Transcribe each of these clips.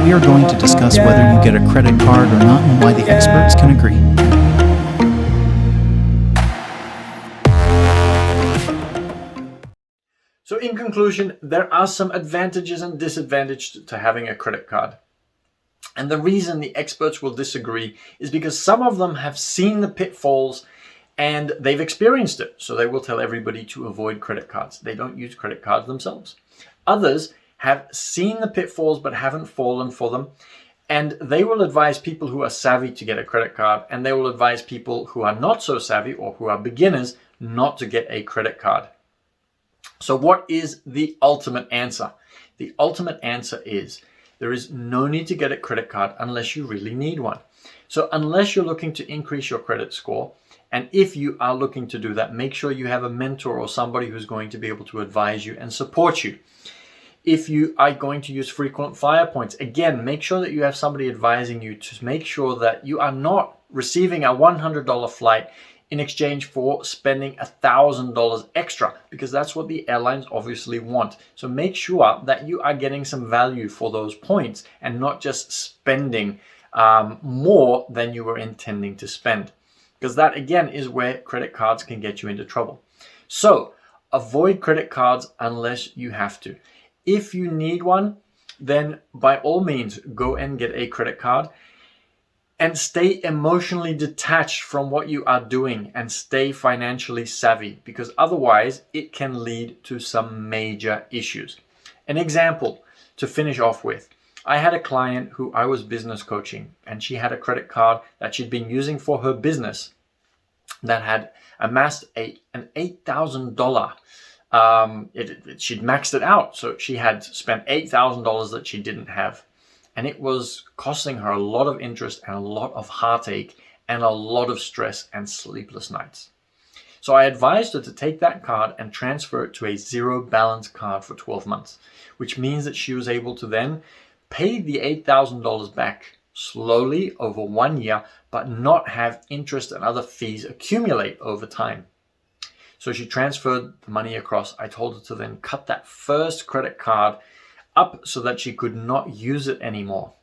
we are going to discuss whether you get a credit card or not and why the experts can agree. So in conclusion, there are some advantages and disadvantages to having a credit card. And the reason the experts will disagree is because some of them have seen the pitfalls and they've experienced it. So they will tell everybody to avoid credit cards. They don't use credit cards themselves. Others have seen the pitfalls but haven't fallen for them. And they will advise people who are savvy to get a credit card, and they will advise people who are not so savvy or who are beginners not to get a credit card. So what is the ultimate answer? The ultimate answer is there is no need to get a credit card unless you really need one. So unless you're looking to increase your credit score, and if you are looking to do that, make sure you have a mentor or somebody who's going to be able to advise you and support you. If you are going to use frequent flyer points, again, make sure that you have somebody advising you to make sure that you are not receiving a $100 flight in exchange for spending $1,000 extra, because that's what the airlines obviously want. So make sure that you are getting some value for those points and not just spending more than you were intending to spend, because that again is where credit cards can get you into trouble. So avoid credit cards unless you have to. If you need one, then by all means go and get a credit card. And stay emotionally detached from what you are doing and stay financially savvy, because otherwise it can lead to some major issues. An example to finish off with. I had a client who I was business coaching, and she had a credit card that she'd been using for her business that had amassed an $8,000. She'd maxed it out. So she had spent $8,000 that she didn't have. And it was costing her a lot of interest and a lot of heartache and a lot of stress and sleepless nights. So I advised her to take that card and transfer it to a zero balance card for 12 months, which means that she was able to then pay the $8,000 back slowly over 1 year, but not have interest and other fees accumulate over time. So she transferred the money across. I told her to then cut that first credit card up so that she could not use it anymore.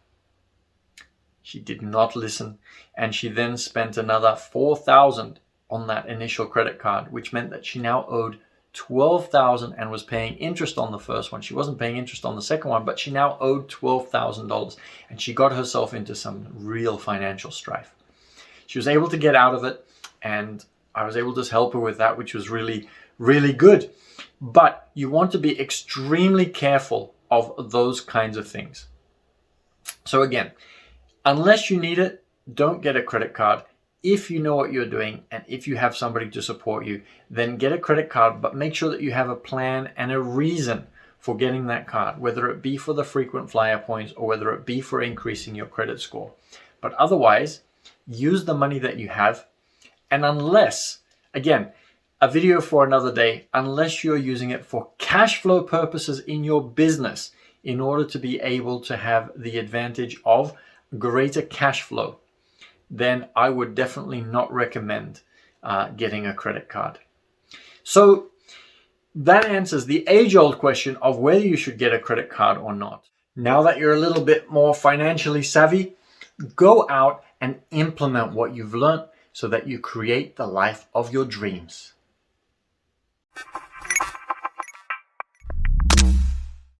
She did not listen, and she then spent another $4,000 on that initial credit card, which meant that she now owed $12,000 and was paying interest on the first one. She wasn't paying interest on the second one, but she now owed $12,000, and she got herself into some real financial strife. She was able to get out of it, and I was able to help her with that, which was really, really good. But you want to be extremely careful of those kinds of things. So again, unless you need it, don't get a credit card. If you know what you're doing and if you have somebody to support you, then get a credit card, but make sure that you have a plan and a reason for getting that card, whether it be for the frequent flyer points or whether it be for increasing your credit score. But otherwise, use the money that you have. And unless, again, a video for another day, unless you're using it for cash flow purposes in your business in order to be able to have the advantage of greater cash flow, then I would definitely not recommend getting a credit card. So that answers the age-old question of whether you should get a credit card or not. Now that you're a little bit more financially savvy, go out and implement what you've learned so that you create the life of your dreams.